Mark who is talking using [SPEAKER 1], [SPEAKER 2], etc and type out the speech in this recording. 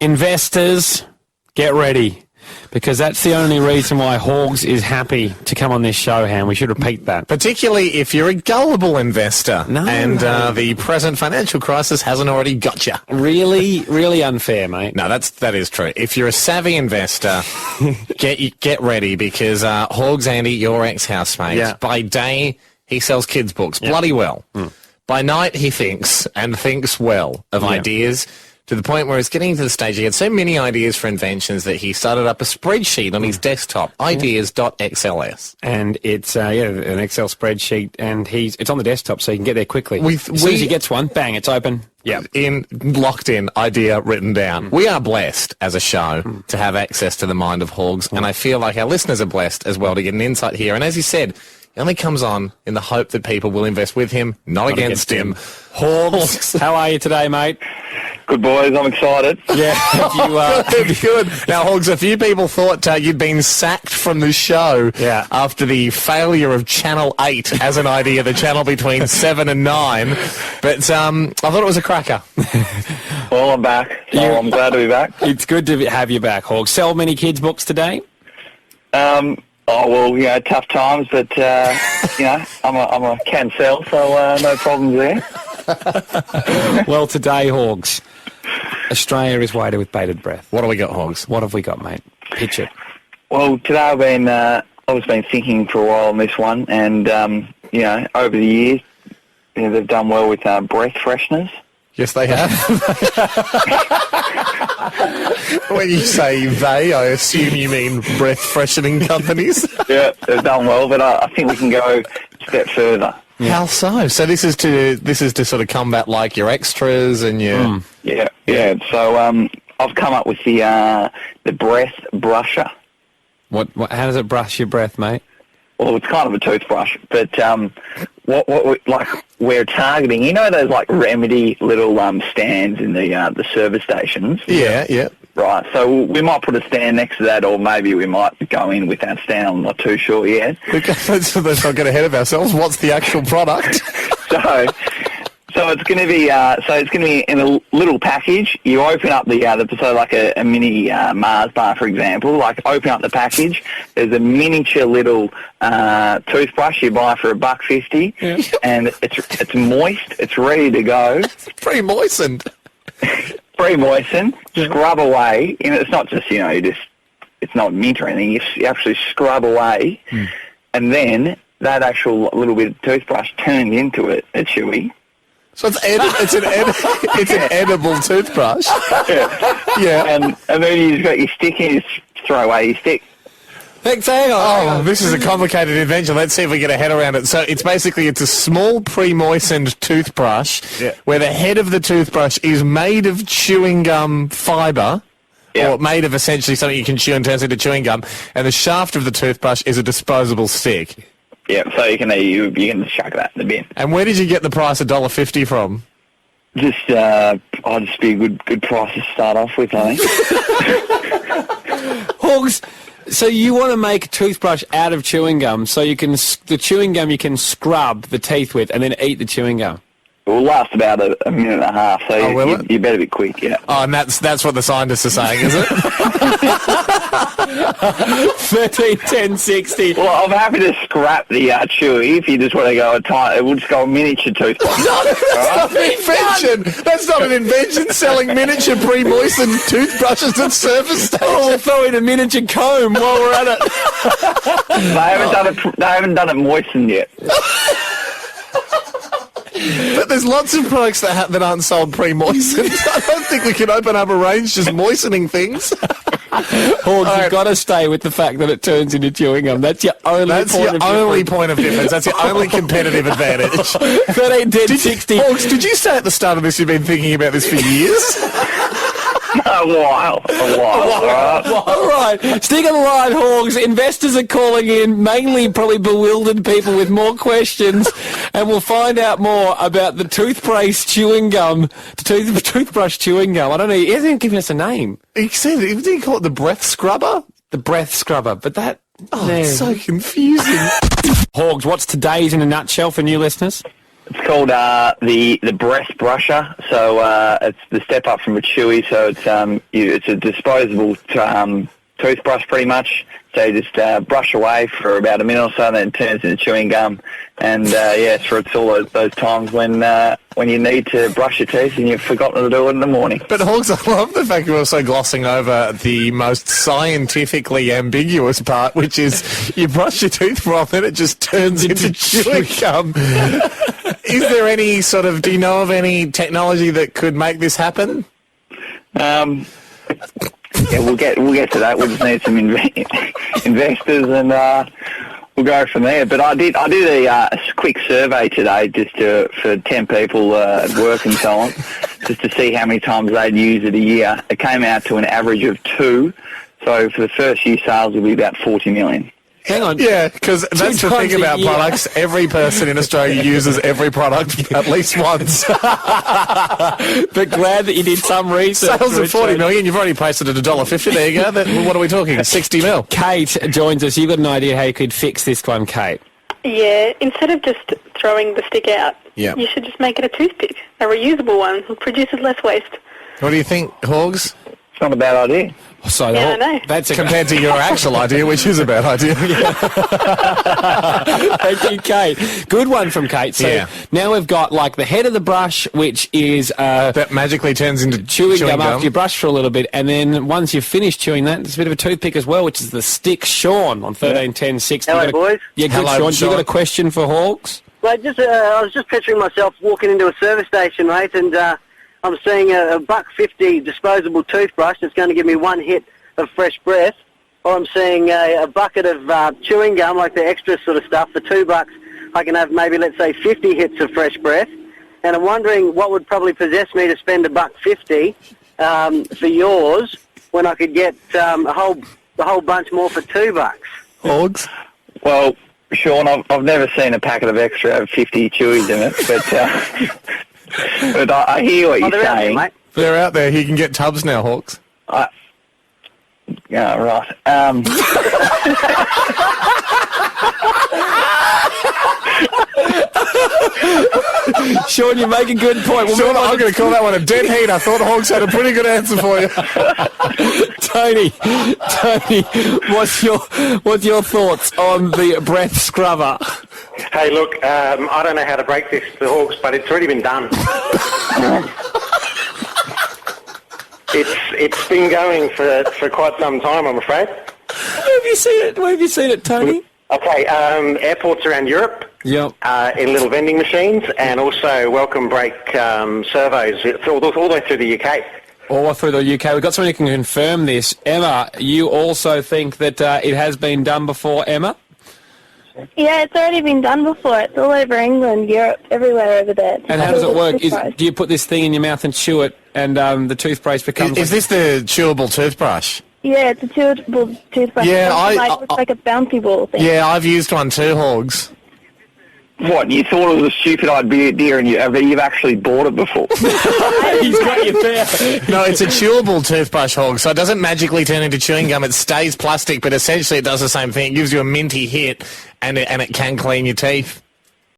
[SPEAKER 1] Investors, get ready. Because that's the only reason why Horgs is happy to come on this show, Han. We should repeat that.
[SPEAKER 2] Particularly if you're a gullible investor and
[SPEAKER 1] No.
[SPEAKER 2] the present financial crisis hasn't already got you.
[SPEAKER 1] Really, really unfair, mate.
[SPEAKER 2] No, that is true. If you're a savvy investor, get ready because Horgs Andy, your ex-housemate,
[SPEAKER 1] Yeah.
[SPEAKER 2] by day he sells kids' books bloody well. By night he thinks well of ideas. To the point where it's getting to the stage he had so many ideas for inventions that he started up a spreadsheet on his desktop, ideas.xls.
[SPEAKER 1] And it's an Excel spreadsheet, and it's on the desktop, so you can get there quickly. As soon as he gets one, bang, it's open. Yeah,
[SPEAKER 2] Locked in, idea written down. We are blessed as a show to have access to the mind of Horgs, and I feel like our listeners are blessed as well to get an insight here. And as you said, he only comes on in the hope that people will invest with him, not against him.
[SPEAKER 1] Horgs, how are you today, mate?
[SPEAKER 3] Good, boys. I'm excited.
[SPEAKER 1] Yeah,
[SPEAKER 2] Good. Now, Horgs, a few people thought you'd been sacked from the show after the failure of Channel 8 as an idea, the channel between 7 and 9. But I thought it was a cracker.
[SPEAKER 3] Well, I'm back, so I'm glad to be back.
[SPEAKER 1] It's good to have you back, Horgs. Sell many kids' books today?
[SPEAKER 3] Tough times, but, I'm a can sell, so no problems there.
[SPEAKER 1] Well, today, Horgs, Australia is weighted with bated breath.
[SPEAKER 2] What do we got, Horgs?
[SPEAKER 1] What have we got, mate? Pitch it.
[SPEAKER 3] Well, today I've been thinking for a while on this one, and, over the years, they've done well with breath fresheners.
[SPEAKER 2] Yes, they have. When you say they, I assume you mean breath-freshening companies.
[SPEAKER 3] Yeah, they've done well, but I think we can go a step further.
[SPEAKER 2] Yeah. How so? So this is to sort of combat like your extras and your...
[SPEAKER 3] Yeah. So I've come up with the breath brusher.
[SPEAKER 1] What? How does it brush your breath, mate?
[SPEAKER 3] Well, it's kind of a toothbrush, but what we're targeting, those like Remedy little stands in the service stations.
[SPEAKER 2] Yeah.
[SPEAKER 3] Right, so we might put a stand next to that, or maybe we might go in with that stand. I'm not too sure yet.
[SPEAKER 2] Let's not get ahead of ourselves. What's the actual product?
[SPEAKER 3] So it's going to be in a little package. You open up like a mini Mars bar, for example. Like open up the package. There's a miniature little toothbrush you buy for $1.50, and it's moist. It's ready to go.
[SPEAKER 2] It's pre-moistened.
[SPEAKER 3] Pre-moistened. Scrub away. It's not just it's not mint or anything. You actually scrub away, and then that actual little bit of toothbrush turns into a chewy.
[SPEAKER 2] So it's an edible toothbrush.
[SPEAKER 3] Yeah. And then you've got your stick and you just throw away your stick.
[SPEAKER 1] Hang on.
[SPEAKER 2] This is a complicated invention. Let's see if we get a head around it. So it's a small pre-moistened toothbrush where the head of the toothbrush is made of chewing gum fibre.
[SPEAKER 3] Yeah.
[SPEAKER 2] Or made of essentially something you can chew and turns into chewing gum. And the shaft of the toothbrush is a disposable stick.
[SPEAKER 3] Yeah, so you can chuck that in the bin.
[SPEAKER 2] And where did you get the price of $1.50 from?
[SPEAKER 3] Just be a good price to start off with, I think.
[SPEAKER 1] Horgs, so you want to make a toothbrush out of chewing gum, so the chewing gum you can scrub the teeth with and then eat the chewing gum?
[SPEAKER 3] It will last about a minute and a half, so you better be quick, yeah.
[SPEAKER 2] Oh, and that's what the scientists are saying, is it?
[SPEAKER 1] 13, 10, 60.
[SPEAKER 3] Well, I'm happy to scrap the chewy if you just want to go we'll just go a miniature toothbrush.
[SPEAKER 2] That's not an invention. That's not an invention, selling miniature pre-moistened toothbrushes at service stations.
[SPEAKER 1] Oh, we'll throw in a miniature comb while we're at it.
[SPEAKER 3] They haven't done it moistened yet.
[SPEAKER 2] But there's lots of products that aren't sold pre-moistened. I don't think we can open up a range just moistening things.
[SPEAKER 1] Horgs, you've got to stay with the fact that it turns into chewing gum. That's your only
[SPEAKER 2] point of difference. That's your only competitive advantage.
[SPEAKER 1] 13, 10, 60.
[SPEAKER 2] Horgs, did you say at the start of this you've been thinking about this for years?
[SPEAKER 3] A while.
[SPEAKER 1] All right. Stick on the line, Horgs. Investors are calling in, mainly probably bewildered people with more questions, and we'll find out more about the toothbrush chewing gum. Toothbrush chewing gum. I don't know. He hasn't given us a name.
[SPEAKER 2] He said, did he call it the breath scrubber?
[SPEAKER 1] The breath scrubber. But that...
[SPEAKER 2] Oh, it's so confusing.
[SPEAKER 1] Horgs, what's today's in a nutshell for new listeners?
[SPEAKER 3] It's called the breath brusher. So it's the step up from a Chewy. So it's a disposable toothbrush pretty much. So you just brush away for about a minute or so, and then it turns into chewing gum. And it's all those times when you need to brush your teeth and you've forgotten to do it in the morning.
[SPEAKER 2] But Horgs, I love the fact you're also glossing over the most scientifically ambiguous part, which is you brush your teeth from it, it just turns into chewing gum. Is there any do you know of any technology that could make this happen?
[SPEAKER 3] Yeah, we'll get to that. We just need some investors, and we'll go from there. But I did a quick survey today, just for 10 people at work and so on, just to see how many times they'd use it a year. It came out to an average of 2. So for the first year, sales will be about 40 million.
[SPEAKER 1] Hang on.
[SPEAKER 2] Yeah, because that's the thing about products. Every person in Australia uses every product at least once.
[SPEAKER 1] But glad that you did some research.
[SPEAKER 2] Sales of 40 million. You've already posted at $1.50. There you go. What are we talking? 60 mil.
[SPEAKER 1] Kate joins us. You've got an idea how you could fix this one, Kate?
[SPEAKER 4] Yeah, instead of just throwing the stick out, you should just make it a toothpick, a reusable one. It produces less waste.
[SPEAKER 2] What do you think, Horgs?
[SPEAKER 3] It's not a bad idea.
[SPEAKER 1] So
[SPEAKER 4] I know.
[SPEAKER 1] That's
[SPEAKER 2] compared to your actual idea, which is a bad idea.
[SPEAKER 1] Thank you, Kate. Good one from Kate. So now we've got the head of the brush, which is
[SPEAKER 2] that magically turns into
[SPEAKER 1] chewing gum after you brush for a little bit, and then once you've finished chewing that, there's a bit of a toothpick as well, which is the stick. Sean on 131060.
[SPEAKER 5] Hello, boys.
[SPEAKER 1] Yeah, good.
[SPEAKER 2] Hello,
[SPEAKER 1] Sean. You got a question for Horgs?
[SPEAKER 5] Mate, I was just picturing myself walking into a service station, mate, and I'm seeing a $1.50 disposable toothbrush that's going to give me one hit of fresh breath, or I'm seeing a bucket of chewing gum, like the extra sort of stuff, for $2. I can have maybe, let's say, 50 hits of fresh breath, and I'm wondering what would probably possess me to spend $1.50 for yours when I could get a whole bunch more for $2.
[SPEAKER 2] Horgs?
[SPEAKER 3] Well, Sean, I've never seen a packet of extra have 50 chewies in it, but I hear what you're
[SPEAKER 5] they're
[SPEAKER 3] saying.
[SPEAKER 5] out there, mate.
[SPEAKER 2] They're out there. You can get tubs now, Horgs.
[SPEAKER 3] Yeah, right.
[SPEAKER 1] Sean, you make a good point.
[SPEAKER 2] Sean, I'm going to call that one a dead heat. I thought Horgs had a pretty good answer for you.
[SPEAKER 1] Tony, what's your thoughts on the breath scrubber?
[SPEAKER 6] Hey, look, I don't know how to break this to Horgs, but it's already been done. It's been going for quite some time, I'm afraid.
[SPEAKER 1] Where have you seen it, Tony?
[SPEAKER 6] Okay, airports around Europe.
[SPEAKER 1] Yep.
[SPEAKER 6] In little vending machines, and also welcome break servos all the way through the UK.
[SPEAKER 1] All the way through the UK. We've got someone who can confirm this. Emma, you also think that it has been done before, Emma?
[SPEAKER 4] Yeah, it's already been done before. It's all over England, Europe, everywhere over there.
[SPEAKER 1] And how does it work? Do you put this thing in your mouth and chew it, and the toothbrush becomes...
[SPEAKER 2] Is this the chewable toothbrush?
[SPEAKER 4] Yeah, it's a chewable toothbrush.
[SPEAKER 2] Yeah,
[SPEAKER 4] It's like a bouncy ball thing.
[SPEAKER 2] Yeah, I've used one too, Horgs.
[SPEAKER 3] What, you thought it was a stupid idea and you've actually bought it before?
[SPEAKER 1] He's got you there.
[SPEAKER 2] No, it's a chewable toothbrush, Horgs, so it doesn't magically turn into chewing gum. It stays plastic, but essentially it does the same thing. It gives you a minty hit, and it can clean your teeth.